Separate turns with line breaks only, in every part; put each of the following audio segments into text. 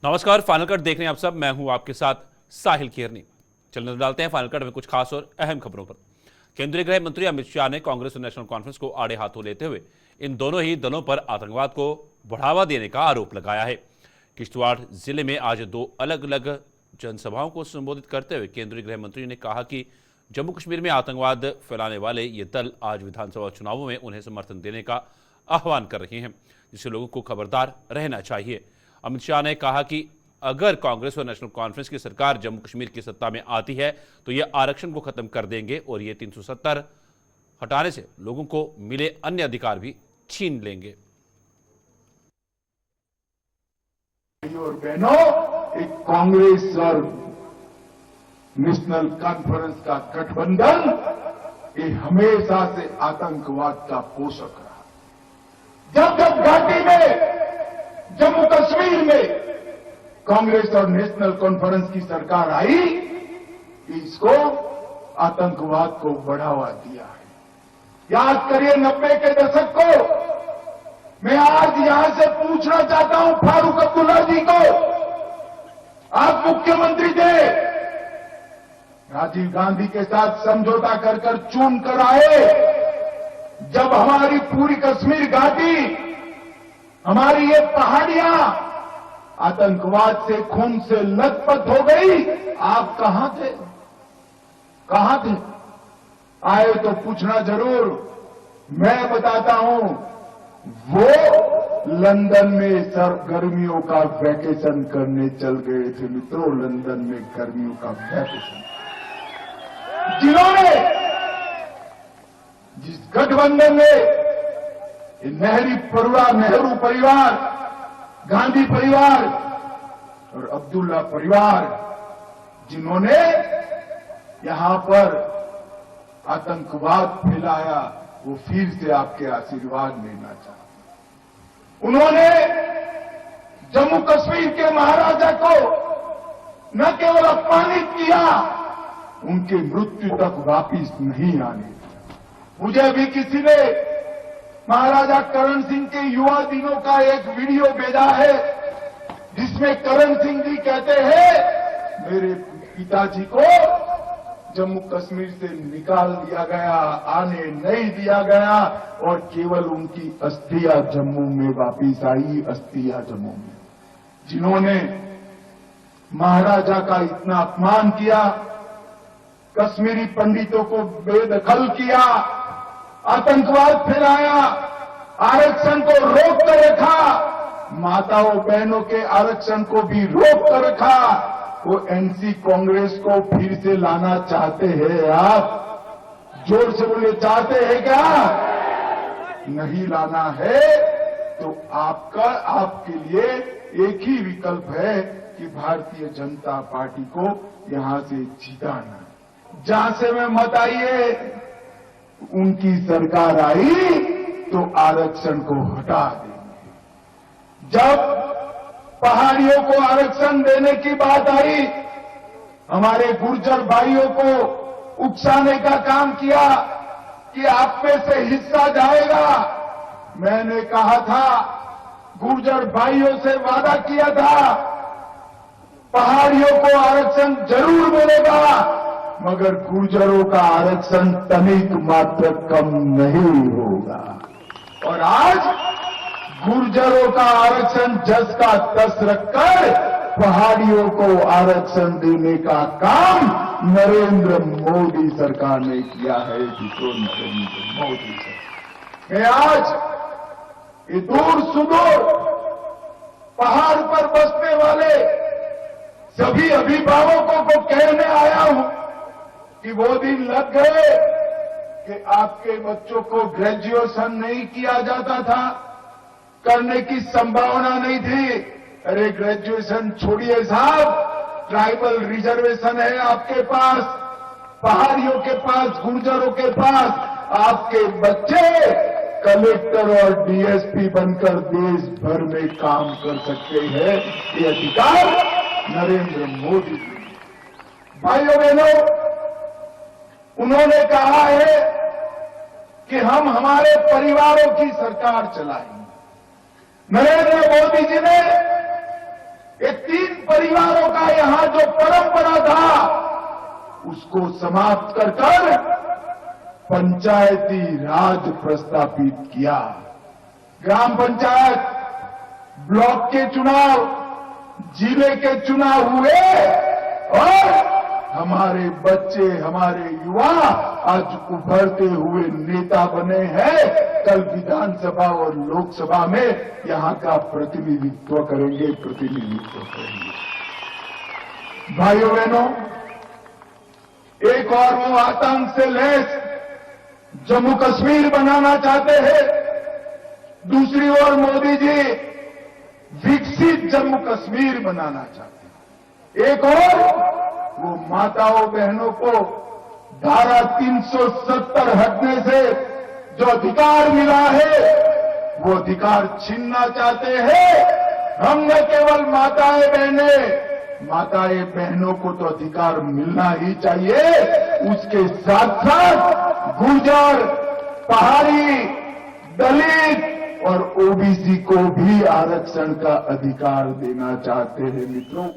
नमस्कार, final cut देख रहे हैं आप सब। मैं हूं आपके साथ साहिल केरनी। चलने डालते हैं फाइनल कट में कुछ खास और अहम खबरों पर। केंद्रीय गृह मंत्री अमित शाह ने कांग्रेस और नेशनल कॉन्फ्रेंस को आड़े हाथों लेते हुए इन दोनों ही दलों पर आतंकवाद को बढ़ावा देने का आरोप लगाया है। किश्तवाड़ जिले में आज दो अलग अलग जनसभाओं को संबोधित करते हुए केंद्रीय गृह मंत्री ने कहा कि जम्मू कश्मीर में आतंकवाद फैलाने वाले ये दल आज विधानसभा चुनावों में उन्हें समर्थन देने का आह्वान कर रहे हैं, जिससे लोगों को खबरदार रहना चाहिए। अमित शाह ने कहा कि अगर कांग्रेस और नेशनल कॉन्फ्रेंस की सरकार जम्मू कश्मीर की सत्ता में आती है तो ये आरक्षण को खत्म कर देंगे और ये 370 हटाने से लोगों को मिले अन्य अधिकार भी छीन लेंगे।
और बहनों, एक कांग्रेस और नेशनल कॉन्फ्रेंस का गठबंधन ये हमेशा से आतंकवाद का पोषक रहा। जब जब घाटी में, जम्मू कश्मीर में कांग्रेस और नेशनल कॉन्फ्रेंस की सरकार आई, इसको आतंकवाद को बढ़ावा दिया है। याद करिए 90 के दशक को। मैं आज यहां से पूछना चाहता हूं फारूक अब्दुल्ला जी को, आप मुख्यमंत्री थे, राजीव गांधी के साथ समझौता कर चुन कर आए। जब हमारी पूरी कश्मीर घाटी, हमारी ये पहाड़ियां आतंकवाद से, खून से लथपथ हो गई, आप कहां थे? कहां थे? आए तो पूछना जरूर। मैं बताता हूं, वो लंदन में गर्मियों का वैकेशन करने चल गए थे मित्रों, लंदन में गर्मियों का वैकेशन। जिन्होंने, जिस गठबंधन ने नेहरू परिवार, गांधी परिवार और अब्दुल्ला परिवार, जिन्होंने यहां पर आतंकवाद फैलाया, वो फिर से आपके आशीर्वाद लेना चाहते। उन्होंने जम्मू कश्मीर के महाराजा को न केवल अपमानित किया, उनके मृत्यु तक वापिस नहीं आने दिया। मुझे भी किसी ने महाराजा करण सिंह के युवा दिनों का एक वीडियो भेजा है, जिसमें करण सिंह जी कहते हैं, मेरे पिताजी को जम्मू कश्मीर से निकाल दिया गया, आने नहीं दिया गया और केवल उनकी अस्थियां जम्मू में वापिस आई, अस्थियां जम्मू में। जिन्होंने महाराजा का इतना अपमान किया, कश्मीरी पंडितों को बेदखल किया, आतंकवाद फैलाया, आरक्षण को रोक कर रखा, माताओं बहनों के आरक्षण को भी रोक कर रखा, वो एनसी कांग्रेस को फिर से लाना चाहते हैं आप? जोर से बोले, चाहते हैं क्या? नहीं लाना है तो आपके लिए एक ही विकल्प है कि भारतीय जनता पार्टी को यहां से जिताना। जहां से में मत आइए, उनकी सरकार आई तो आरक्षण को हटा देंगे। जब पहाड़ियों को आरक्षण देने की बात आई, हमारे गुर्जर भाइयों को उकसाने का काम किया कि आप में से हिस्सा जाएगा। मैंने कहा था, गुर्जर भाइयों से वादा किया था, पहाड़ियों को आरक्षण जरूर मिलेगा, मगर गुर्जरों का आरक्षण तनिक मात्र कम नहीं होगा। और आज गुर्जरों का आरक्षण जस का तस रखकर पहाड़ियों को आरक्षण देने का काम नरेंद्र मोदी सरकार ने किया है। नरेंद्र मोदी सरकार। मैं आज ये दूर सुदूर पहाड़ पर बसने वाले सभी अभिभावकों को कहने आया हूं कि वो दिन लग गए कि आपके बच्चों को ग्रेजुएशन नहीं किया जाता था, करने की संभावना नहीं थी। अरे ग्रेजुएशन छोड़िए साहब, ट्राइबल रिजर्वेशन है आपके पास, पहाड़ियों के पास, गुर्जरों के पास। आपके बच्चे कलेक्टर और डीएसपी बनकर देश भर में काम कर सकते हैं। ये अधिकार नरेंद्र मोदी जी। भाइयों बहनों, उन्होंने कहा है कि हम हमारे परिवारों की सरकार चलाएंगे। नरेंद्र मोदी जी ने ये 3 परिवारों का यहां जो परंपरा था उसको समाप्त कर पंचायती राज प्रस्तापित किया। ग्राम पंचायत, ब्लॉक के चुनाव, जिले के चुनाव हुए और हमारे बच्चे, हमारे युवा आज उभरते हुए नेता बने हैं। कल विधानसभा और लोकसभा में यहां का प्रतिनिधित्व करेंगे। भाइयों बहनों, एक और वो आतंक से लैस जम्मू कश्मीर बनाना चाहते हैं, दूसरी ओर मोदी जी विकसित जम्मू कश्मीर बनाना चाहते हैं। एक और वो माताओं बहनों को धारा 370 हटने से जो अधिकार मिला है वो अधिकार छीनना चाहते हैं। हम न केवल माताएं बहनों को तो अधिकार मिलना ही चाहिए, उसके साथ साथ गुर्जर, पहाड़ी, दलित और ओबीसी को भी आरक्षण का अधिकार देना चाहते हैं। मित्रों,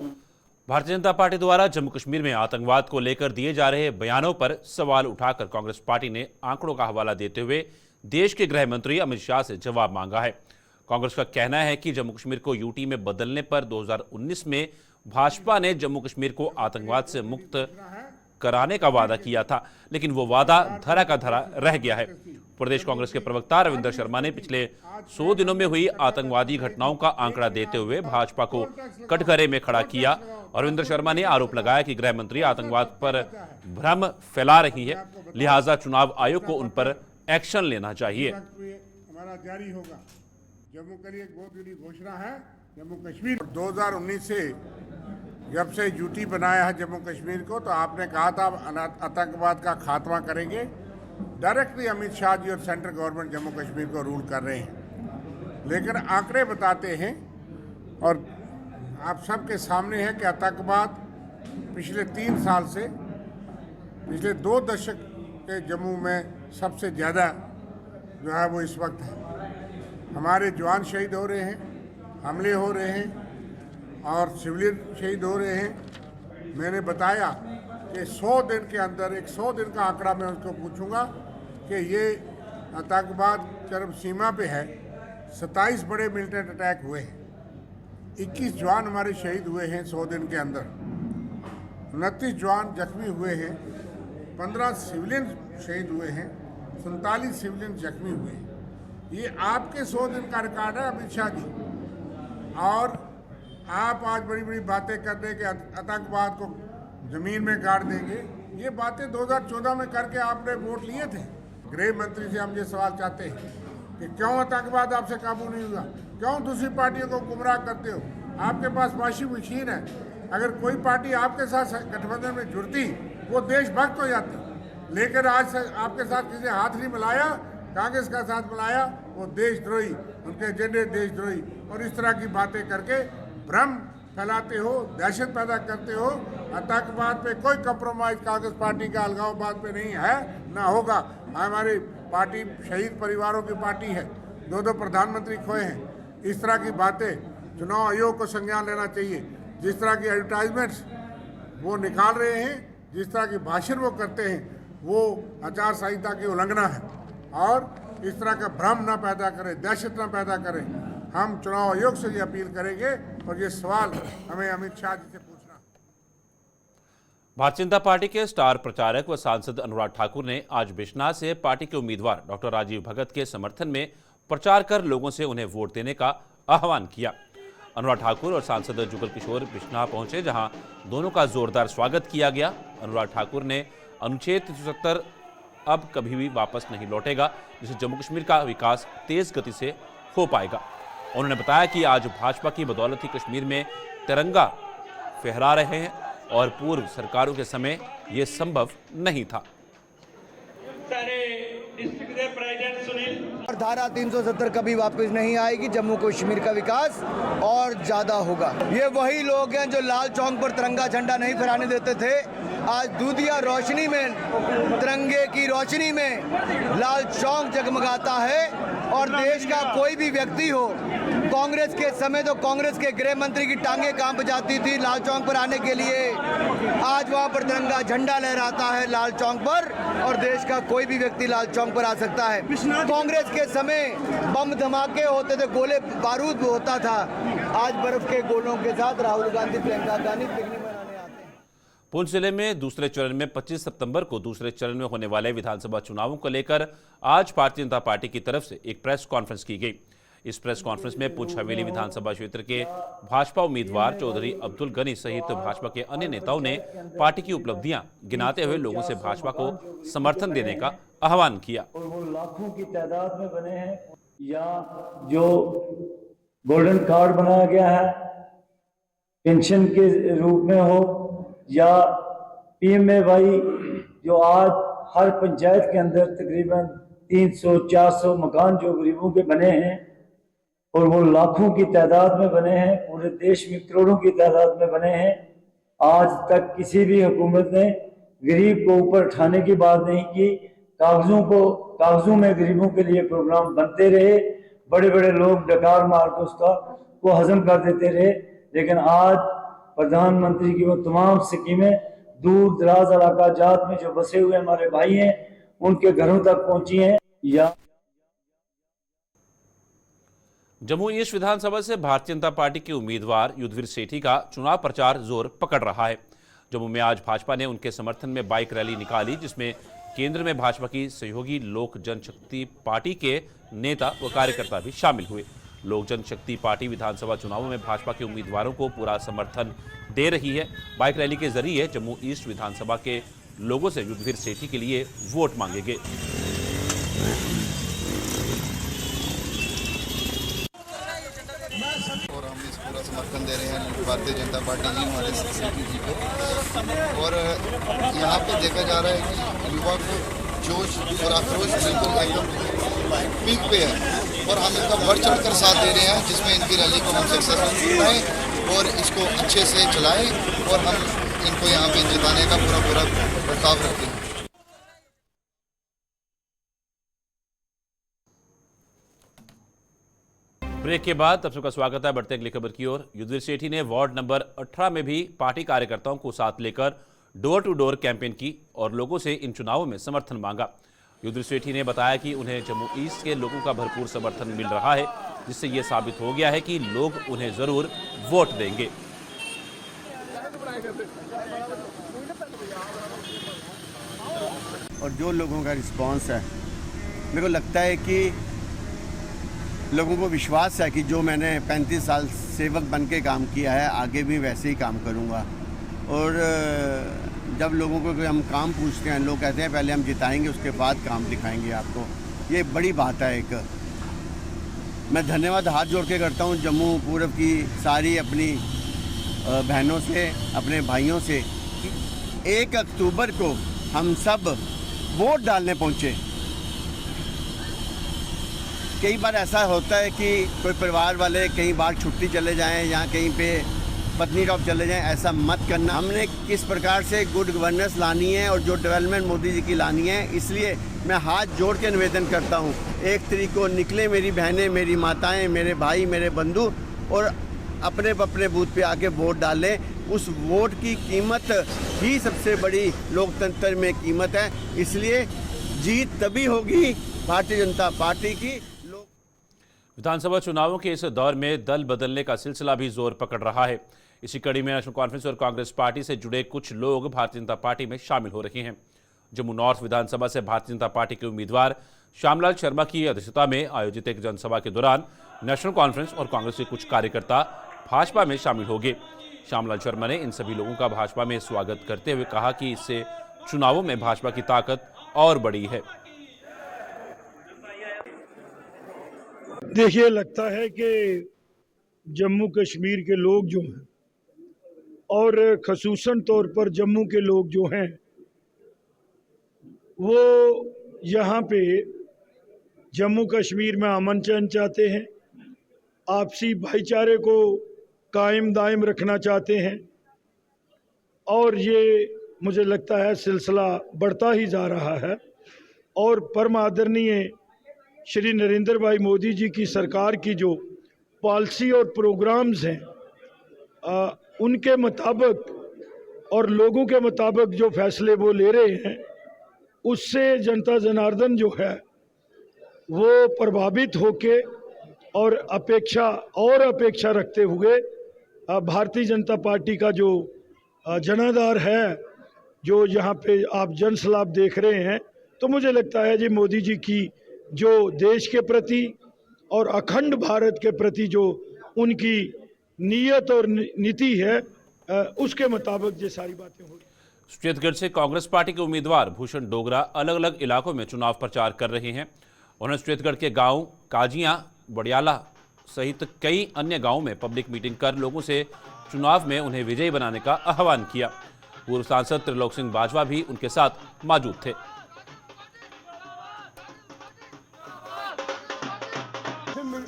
भारतीय जनता पार्टी द्वारा जम्मू कश्मीर में आतंकवाद को लेकर दिए जा रहे बयानों पर सवाल उठाकर कांग्रेस पार्टी ने आंकड़ों का हवाला देते हुए देश के गृह मंत्री अमित शाह से जवाब मांगा है। कांग्रेस का कहना है कि जम्मू कश्मीर को यूटी में बदलने पर 2019 में भाजपा ने जम्मू कश्मीर को आतंकवाद से मुक्त कराने का वादा किया था, लेकिन वो वादा धरा का धरा रह गया है। प्रदेश कांग्रेस के प्रवक्ता रविंद्र शर्मा ने पिछले 100 दिनों में हुई आतंकवादी घटनाओं का आंकड़ा देते हुए भाजपा को कटघरे में खड़ा किया। रविंद्र शर्मा ने आरोप लगाया कि गृह मंत्री आतंकवाद पर भ्रम फैला रही है, लिहाजा चुनाव आयोग को उन पर एक्शन लेना चाहिए।
हमारा जारी होगा। जम्मू के लिए एक बहुत बड़ी घोषणा है। जम्मू कश्मीर 2019 से जब से यूटी बनाया है जम्मू कश्मीर को, तो आपने कहा था आतंकवाद का खात्मा करेंगे। डायरेक्टली अमित शाह जी और सेंट्रल गवर्नमेंट जम्मू कश्मीर को रूल कर रहे हैं, लेकिन आंकड़े बताते हैं और आप सबके सामने है कि आतंकवाद पिछले 3 साल से, पिछले 2 दशक के जम्मू में सबसे ज़्यादा जो है वो इस वक्त है। हमारे जवान शहीद हो रहे हैं, हमले हो रहे हैं और सिविलियन शहीद हो रहे हैं। मैंने बताया कि 100 दिन के अंदर, एक 100 दिन का आंकड़ा मैं उसको पूछूंगा कि ये आतंकवाद चरम सीमा पे है। 27 बड़े मिलिटेंट अटैक हुए हैं, 21 जवान हमारे शहीद हुए हैं 100 दिन के अंदर, 29 जवान जख्मी हुए हैं, 15 सिविलियन शहीद हुए हैं, 47 सिविलियन जख्मी हुए हैं। ये आपके 100 दिन का रिकॉर्ड है अमित शाह जी। और आप आज बड़ी बड़ी बातें कर रहे कि आतंकवाद को जमीन में गाड़ देंगे। ये बातें 2014 में करके आपने वोट लिए थे। गृह मंत्री से हम ये सवाल चाहते हैं कि क्यों आतंकवाद आपसे काबू नहीं हुआ, क्यों दूसरी पार्टियों को गुमराह करते हो। आपके पास वाशिंग मशीन है, अगर कोई पार्टी आपके साथ गठबंधन में जुड़ती वो देशभक्त हो जाती, लेकिन आज आपके साथ किसी हाथ नहीं मिलाया, कांग्रेस का साथ मिलाया, वो देशद्रोही, उनके एजेंडे देशद्रोही। और इस तरह की बातें करके भ्रम फैलाते हो, दहशत पैदा करते हो। आतंकवाद पे कोई कंप्रोमाइज कांग्रेस पार्टी का अलगाववाद पे नहीं है, ना होगा। हमारी पार्टी शहीद परिवारों की पार्टी है, 2 प्रधानमंत्री खोए हैं। इस तरह की बातें चुनाव आयोग को संज्ञान लेना चाहिए। जिस तरह की एडवर्टाइजमेंट्स वो निकाल रहे हैं, जिस तरह की भाषण वो करते हैं, वो आचार संहिता की उल्लंघना है। और इस तरह का भ्रम ना पैदा करें, दहशत ना पैदा करें। हम चुनाव आयोग से ये अपील करेंगे और ये सवाल हमें अमित शाह जी से पूछना।
भारतीय जनता पार्टी के स्टार प्रचारक व सांसद अनुराग ठाकुर ने आज बिश्नाह से पार्टी के उम्मीदवार डॉक्टर राजीव भगत के समर्थन में प्रचार कर लोगों से उन्हें वोट देने का आह्वान किया। अनुराग ठाकुर और सांसद जुगल किशोर बिश्नाह पहुंचे, जहां दोनों का जोरदार स्वागत किया गया। अनुराग ठाकुर ने अनुच्छेद 370 अब कभी भी वापस नहीं लौटेगा, जिससे जम्मू कश्मीर का विकास तेज गति से हो पाएगा। उन्होंने बताया कि आज भाजपा की बदौलत ही कश्मीर में तिरंगा फहरा रहे हैं और पूर्व सरकारों के समय यह संभव नहीं था।
और धारा 370 कभी वापस नहीं आएगी। जम्मू कश्मीर का विकास और ज्यादा होगा। ये वही लोग हैं जो लाल चौक पर तिरंगा झंडा नहीं फहराने देते थे। आज दूधिया रोशनी में, तिरंगे की रोशनी में लाल चौक जगमगाता है। और देश का कोई भी व्यक्ति हो, कांग्रेस के समय तो कांग्रेस के गृह मंत्री की टांगे कांप जाती थी लाल चौक पर आने के लिए। आज वहां पर तिरंगा झंडा लहराता है लाल चौक पर और देश का कोई भी व्यक्ति लाल चौक पर आ सकता है। कांग्रेस के समय बम धमाके होते थे, गोले बारूद होता था। आज बर्फ के गोलों के साथ राहुल गांधी, प्रियंका गांधी पिकनिक मनाने आते हैं।
पुंछ जिले में दूसरे चरण में 25 सितंबर को दूसरे चरण में होने वाले विधानसभा चुनावों को लेकर आज भारतीय जनता पार्टी की तरफ से एक प्रेस कॉन्फ्रेंस की गई। इस प्रेस कॉन्फ्रेंस में पुंछ हवेली विधानसभा क्षेत्र के भाजपा उम्मीदवार चौधरी अब्दुल गनी सहित भाजपा के अन्य नेताओं ने पार्टी की उपलब्धियां गिनाते हुए लोगों से भाजपा को समर्थन देने का आह्वान किया।
और वो लाखों की तादाद में बने हैं, या जो गोल्डन कार्ड बनाया गया है पेंशन के रूप में हो, या PMAY जो आज हर पंचायत के अंदर तकरीबन 300-400 मकान जो गरीबों के बने हैं और वो लाखों की तादाद में बने हैं, पूरे देश में करोड़ों की तादाद में बने हैं। आज तक किसी भी हुकूमत ने गरीब को ऊपर उठाने की बात नहीं की। कागजों में गरीबों के लिए प्रोग्राम बनते रहे, बड़े बड़े लोग डकार मार के उसका को हजम कर देते रहे, लेकिन आज प्रधानमंत्री की वो तमाम स्कीमें दूर दराज इलाका जात में जो बसे हुए हमारे भाई हैं उनके घरों तक पहुंची हैं। या
जम्मू ईस्ट विधानसभा से भारतीय जनता पार्टी के उम्मीदवार युद्धवीर सेठी का चुनाव प्रचार जोर पकड़ रहा है। जम्मू में आज भाजपा ने उनके समर्थन में बाइक रैली निकाली, जिसमें केंद्र में भाजपा की सहयोगी लोक जनशक्ति पार्टी के नेता व कार्यकर्ता भी शामिल हुए। लोक जनशक्ति पार्टी विधानसभा चुनावों में भाजपा के उम्मीदवारों को पूरा समर्थन दे रही है। बाइक रैली के जरिए जम्मू ईस्ट विधानसभा के लोगों से युद्धवीर सेठी के लिए वोट मांगे गए।
और हम इस पूरा समर्थन दे रहे हैं भारतीय जनता पार्टी जी, हमारे सेठी जी को। और यहाँ पे देखा जा रहा है कि युवा को जोश और आक्रोश बिल्कुल एकदम पीक पे है और हम इनका बढ़ चढ़ कर साथ दे रहे हैं, जिसमें इनकी रैली को हम सक्सेसफुल बनाएं और इसको अच्छे से चलाएं और हम इनको यहाँ पे जिताने का पूरा प्रस्ताव रखते हैं।
ब्रेक के बाद आप सबका स्वागत है। बढ़ते अगली खबर की ओर। युद्धवीर सेठी ने वार्ड नंबर 18 में भी पार्टी कार्यकर्ताओं को साथ लेकर डोर टू डोर कैंपेन की और लोगों से इन चुनावों में समर्थन मांगा। युद्धवीर सेठी ने बताया कि उन्हें जम्मू ईस्ट के लोगों का भरपूर समर्थन मिल रहा है, जिससे यह साबित हो गया है कि लोग उन्हें जरूर वोट देंगे।
और जो लोगों का रिस्पांस है, मेरे को लगता है कि लोगों को विश्वास है कि जो मैंने 35 साल सेवक बन के काम किया है, आगे भी वैसे ही काम करूँगा। और जब लोगों को हम काम पूछते हैं, लोग कहते हैं पहले हम जिताएंगे उसके बाद काम दिखाएंगे आपको। ये बड़ी बात है। एक मैं धन्यवाद हाथ जोड़ के करता हूँ जम्मू पूर्व की सारी अपनी बहनों से, अपने भाइयों से कि 1 अक्टूबर को हम सब वोट डालने पहुँचे। कई बार ऐसा होता है कि कोई परिवार वाले कई बार छुट्टी चले जाएं या कहीं पे पत्नी टॉप चले जाएं, ऐसा मत करना। हमने किस प्रकार से गुड गवर्नेंस लानी है और जो डेवलपमेंट मोदी जी की लानी है, इसलिए मैं हाथ जोड़ के निवेदन करता हूं 1 तारीख को निकले मेरी बहनें, मेरी माताएं, मेरे भाई, मेरे बंधु और अपने अपने बूथ पे आके वोट डालें। उस वोट की कीमत ही सबसे बड़ी लोकतंत्र में कीमत है, इसलिए जीत तभी होगी भारतीय जनता पार्टी की।
विधानसभा चुनावों के इस दौर में दल बदलने का सिलसिला भी जोर पकड़ रहा है। इसी कड़ी में नेशनल कॉन्फ्रेंस और कांग्रेस पार्टी से जुड़े कुछ लोग भारतीय जनता पार्टी में शामिल हो रहे हैं। जम्मू नॉर्थ विधानसभा से भारतीय जनता पार्टी के उम्मीदवार श्यामलाल शर्मा की अध्यक्षता में आयोजित एक जनसभा के दौरान नेशनल कॉन्फ्रेंस और कांग्रेस के कुछ कार्यकर्ता भाजपा में शामिल हो गए। श्यामलाल शर्मा ने इन सभी लोगों का भाजपा में स्वागत करते हुए कहा कि इससे चुनावों में भाजपा की ताकत और बढ़ी है।
देखिए, लगता है कि जम्मू कश्मीर के लोग जो हैं और खसूसन तौर पर जम्मू के लोग जो हैं वो यहाँ पे जम्मू कश्मीर में अमन चैन चाहते हैं, आपसी भाईचारे को कायम दायम रखना चाहते हैं और ये मुझे लगता है सिलसिला बढ़ता ही जा रहा है। और परम आदरणीय श्री नरेंद्र भाई मोदी जी की सरकार की जो पॉलिसी और प्रोग्राम्स हैं उनके मुताबिक और लोगों के मुताबिक जो फैसले वो ले रहे हैं उससे जनता जनार्दन जो है वो प्रभावित होके और अपेक्षा रखते हुए भारतीय जनता पार्टी का जो जनाधार है, जो यहाँ पे आप जनसलाब देख रहे हैं, तो मुझे लगता है जी मोदी जी की जो देश के प्रति और अखंड भारत के प्रति जो उनकी नीयत और नीति है उसके मुताबिक ये सारी बातें हो रही।
श्वेतगढ़ से कांग्रेस पार्टी के उम्मीदवार भूषण डोगरा अलग अलग इलाकों में चुनाव प्रचार कर रहे हैं। उन्होंने श्वेतगढ़ के गांव काजियां, बड़ियाला सहित कई अन्य गांवों में पब्लिक मीटिंग कर लोगों से चुनाव में उन्हें विजयी बनाने का आह्वान किया। पूर्व सांसद त्रिलोक सिंह बाजवा भी उनके साथ मौजूद थे।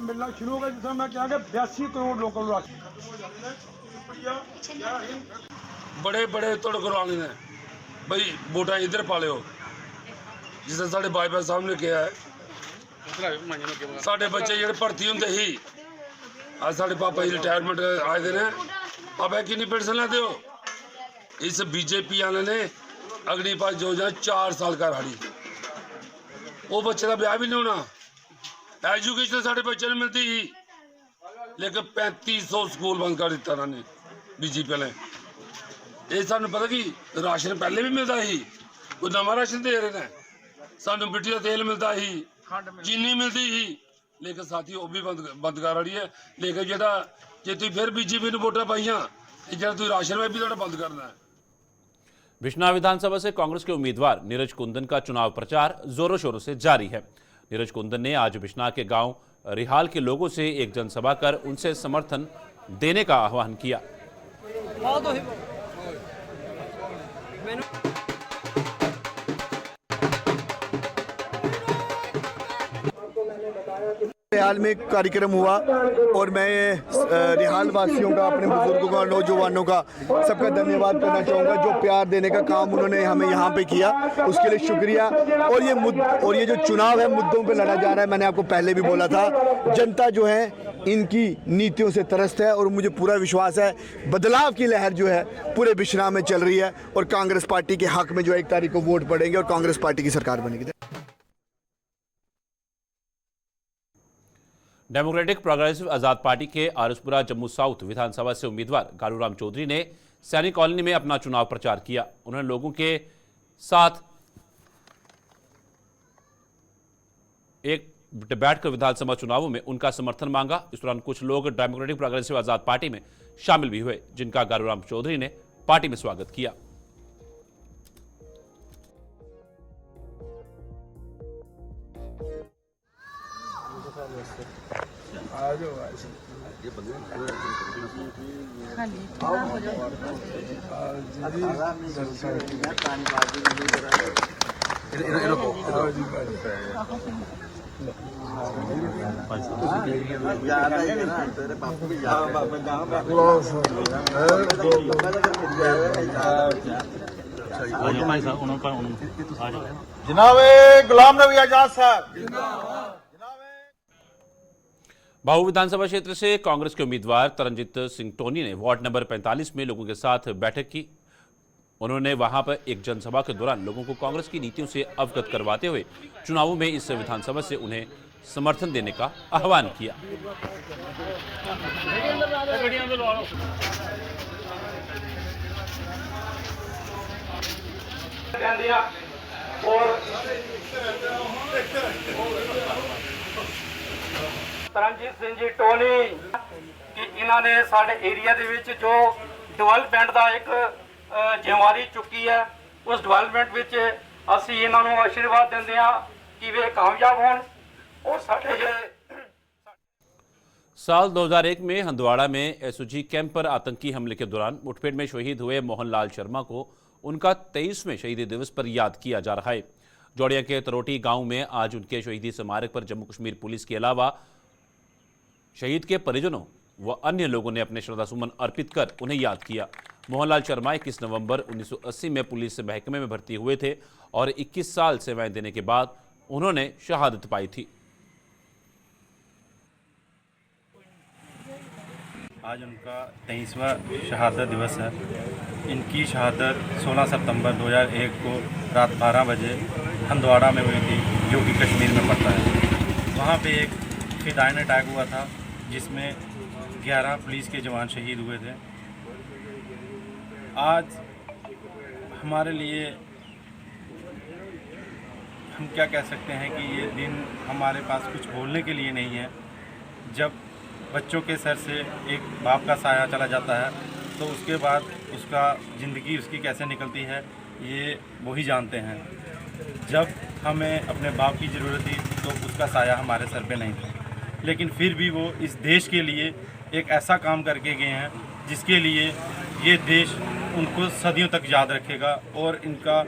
मिलना शुरू होगा जिसमें मैं क्या 82 करोड़ लोकल राशि
बड़े बड़े तोड़ करवाने ने भाई वोटा इधर पा लियो जिसे साढ़े बाईपास साहब ने किया है। साढ़े बच्चे जेडे भर्ती होंगे ही आज साढ़े पापा जी रिटायरमेंट आए दे ने आप कितनी पेंशन लेते हो। इस बीजेपी वाले ने अगली पास जो 4 साल का राड़ी वो बच्चे का ब्याह भी नहीं होना। एजुकेशन साढ़े बच्चे ने मिलती ही लेकिन 3500 स्कूल बंद कर दिता उन्होंने बीजेपी ने। ये सानू पता कि राशन पहले भी मिलता ही, कोई नवा राशन दे रहे हैं। सानू मिट्टी का तेल मिलता ही, चीनी मिलती ही, लेकिन साथी वो भी बंद कर रही है। लेकिन जो तुम फिर बीजेपी ने वोटा पाइया जो तुम राशन में भी बंद करना है।
बिश्नाह विधानसभा से कांग्रेस के उम्मीदवार नीरज कुंदन का चुनाव प्रचार जोरों शोरों से जारी है। नीरज कुंदन ने आज बिश्नाह के गांव रिहाल के लोगों से एक जनसभा कर उनसे समर्थन देने का आह्वान किया।
रिहाल में एक कार्यक्रम हुआ और मैं रिहाल वासियों का, अपने बुजुर्गों का, नौजवानों का सबका धन्यवाद करना चाहूँगा। जो प्यार देने का काम उन्होंने हमें यहाँ पे किया उसके लिए शुक्रिया। और ये जो चुनाव है मुद्दों पे लड़ा जा रहा है। मैंने आपको पहले भी बोला था जनता जो है इनकी नीतियों से त्रस्त है और मुझे पूरा विश्वास है बदलाव की लहर जो है पूरे बिश्नाह में चल रही है और कांग्रेस पार्टी के हक में जो 1 तारीख को वोट पड़ेंगे और कांग्रेस पार्टी की सरकार बनेगी।
डेमोक्रेटिक प्रोग्रेसिव आजाद पार्टी के आरसपुरा जम्मू साउथ विधानसभा से उम्मीदवार गालूराम चौधरी ने सैनिक कॉलोनी में अपना चुनाव प्रचार किया। उन्होंने लोगों के साथ एक बैठकर विधानसभा चुनावों में उनका समर्थन मांगा। इस दौरान कुछ लोग डेमोक्रेटिक प्रोग्रेसिव आजाद पार्टी में शामिल भी हुए, जिनका गालूराम चौधरी ने पार्टी में स्वागत किया।
जनाब गुलाम नबी आजाद साहब।
बाहू विधानसभा क्षेत्र से कांग्रेस के उम्मीदवार तरनजीत सिंह टोनी ने वार्ड नंबर 45 में लोगों के साथ बैठक की। उन्होंने वहां पर एक जनसभा के दौरान लोगों को कांग्रेस की नीतियों से अवगत करवाते हुए चुनावों में इस विधानसभा से उन्हें समर्थन देने का आह्वान किया।
ਤਰਨਜੀਤ ਸਿੰਘ ਜੀ ਟੋਨੀ ਕਿ ਇਹਨਾਂ ਨੇ ਸਾਡੇ ਏਰੀਆ ਦੇ ਵਿੱਚ ਜੋ ਡਿਵੈਲਪਮੈਂਟ ਦਾ ਇੱਕ ਜ਼ਿੰਮੇਵਾਰੀ ਚੁੱਕੀ ਹੈ ਉਸ ਡਿਵੈਲਪਮੈਂਟ ਵਿੱਚ ਅਸੀਂ ਇਹਨਾਂ ਨੂੰ ਆਸ਼ੀਰਵਾਦ ਦਿੰਦੇ ਹਾਂ ਕਿ ਵੇ ਕਾਮਯਾਬ ਹੋਣ और
साल 2001 में हंदवाड़ा में एसओजी कैंप पर आतंकी हमले के दौरान मुठभेड़ में शहीद हुए मोहनलाल शर्मा को उनका 23वें शहीदी दिवस पर याद किया जा रहा है। जोड़िया के तरोटी गांव में आज उनके शहीदी स्मारक पर जम्मू कश्मीर पुलिस के अलावा शहीद के परिजनों व अन्य लोगों ने अपने श्रद्धासुमन अर्पित कर उन्हें याद किया। मोहनलाल शर्मा 21 नवंबर 1980 में पुलिस महकमे में भर्ती हुए थे और 21 साल सेवाएं देने के बाद उन्होंने शहादत पाई थी।
आज उनका 23वां शहादत दिवस है। इनकी शहादत 16 सितंबर 2001 को रात 12 बजे हंदवाड़ा में हुई थी, जो कि कश्मीर में पड़ता है। वहाँ पे एक फिदायन अटैक हुआ था जिसमें 11 पुलिस के जवान शहीद हुए थे। आज हमारे लिए हम क्या कह सकते हैं कि ये दिन हमारे पास कुछ बोलने के लिए नहीं है। जब बच्चों के सर से एक बाप का साया चला जाता है तो उसके बाद उसका ज़िंदगी उसकी कैसे निकलती है ये वही जानते हैं। जब हमें अपने बाप की ज़रूरत थी तो उसका साया हमारे सर पे नहीं था, लेकिन फिर भी वो इस देश के लिए एक ऐसा काम करके गए हैं जिसके लिए ये देश उनको सदियों तक याद रखेगा। और इनका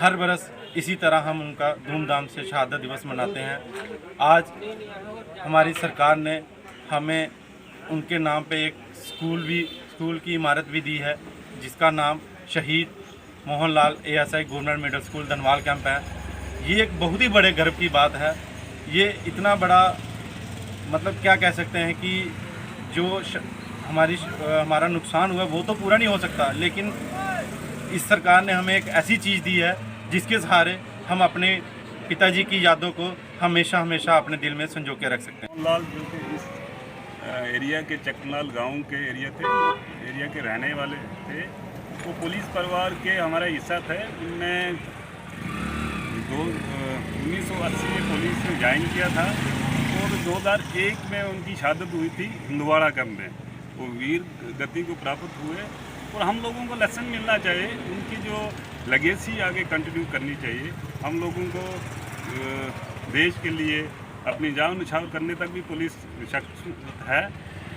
हर बरस इसी तरह हम उनका धूमधाम से शहादत दिवस मनाते हैं। आज हमारी सरकार ने हमें उनके नाम पे एक स्कूल की इमारत भी दी है, जिसका नाम शहीद Mohanlal ASI government middle school Dhanwal camp है। ये एक बहुत ही बड़े गर्व की बात है। ये इतना बड़ा मतलब क्या कह सकते हैं कि जो हमारा नुकसान हुआ वो तो पूरा नहीं हो सकता, लेकिन इस सरकार ने हमें एक ऐसी चीज़ दी है जिसके सहारे हम अपने पिताजी की यादों को हमेशा हमेशा अपने दिल में संजो के रख सकते हैं।
लाल जो कि इस एरिया के चकलाल गांव के एरिया के रहने वाले थे, वो पुलिस परिवार के हमारा हिस्सा थे। उनने 1980 में पुलिस में ज्वाइन किया था और 2001 में उनकी शहादत हुई थी हंदवाड़ा कैंप में। वो वीर गति को प्राप्त हुए और हम लोगों को लेसन मिलना चाहिए। उनकी जो लेगेसी आगे कंटिन्यू करनी चाहिए। हम लोगों को देश के लिए अपनी जान न्यौछावर करने तक भी पुलिस सक्षम है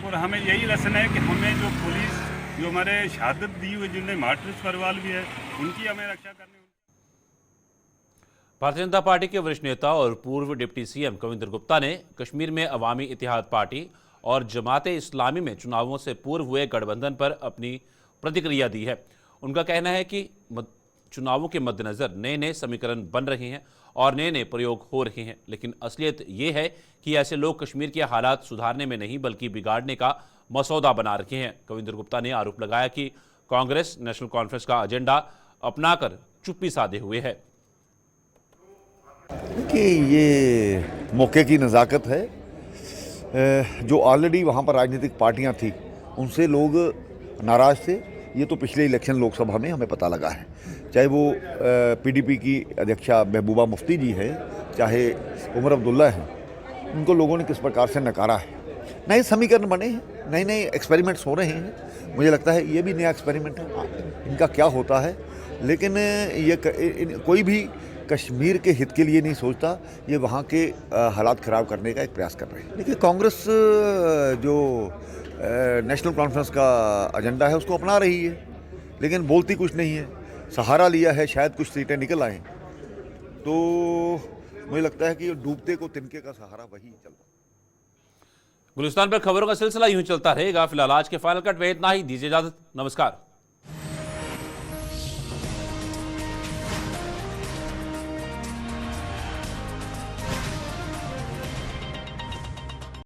और हमें यही लेसन है कि हमें जो पुलिस जो हमारे शहादत दी हुई जिन्हें मार्टर्स परिवार भी है उनकी हमें रक्षा करनी।
भारतीय जनता पार्टी के वरिष्ठ नेता और पूर्व डिप्टी CM कविंद्र गुप्ता ने कश्मीर में अवामी इत्तेहाद पार्टी और जमात इस्लामी में चुनावों से पूर्व हुए गठबंधन पर अपनी प्रतिक्रिया दी है। उनका कहना है कि चुनावों के मद्देनज़र नए नए समीकरण बन रहे हैं और नए नए प्रयोग हो रहे हैं, लेकिन असलियत ये है कि ऐसे लोग कश्मीर के हालात सुधारने में नहीं बल्कि बिगाड़ने का मसौदा बना रखे हैं। कविंद्र गुप्ता ने आरोप लगाया कि कांग्रेस नेशनल कॉन्फ्रेंस का एजेंडा अपनाकर चुप्पी साधे हुए है।
कि ये मौके की नज़ाकत है। जो ऑलरेडी वहाँ पर राजनीतिक पार्टियाँ थी उनसे लोग नाराज़ थे। ये तो पिछले इलेक्शन लोकसभा में हमें पता लगा है। चाहे वो PDP की अध्यक्षा महबूबा मुफ्ती जी है, चाहे उमर अब्दुल्ला हैं, उनको लोगों ने किस प्रकार से नकारा है। नए समीकरण बने हैं, नए नए एक्सपेरिमेंट्स हो रहे हैं। मुझे लगता है ये भी नया एक्सपेरिमेंट है, इनका क्या होता है। लेकिन ये कोई भी कश्मीर के हित के लिए नहीं सोचता, ये वहाँ के हालात ख़राब करने का एक प्रयास कर रहे हैं। देखिए, कांग्रेस जो नेशनल कॉन्फ्रेंस का एजेंडा है उसको अपना रही है, लेकिन बोलती कुछ नहीं है। सहारा लिया है, शायद कुछ सीटें निकल आएँ, तो मुझे लगता है कि डूबते को तिनके का सहारा वही चल रहा है।
गुलिस्तान पर खबरों का सिलसिला यूं चलता रहेगा। फिलहाल आज के फाइनल कट में इतना ही। दीजिए इजाजत, नमस्कार।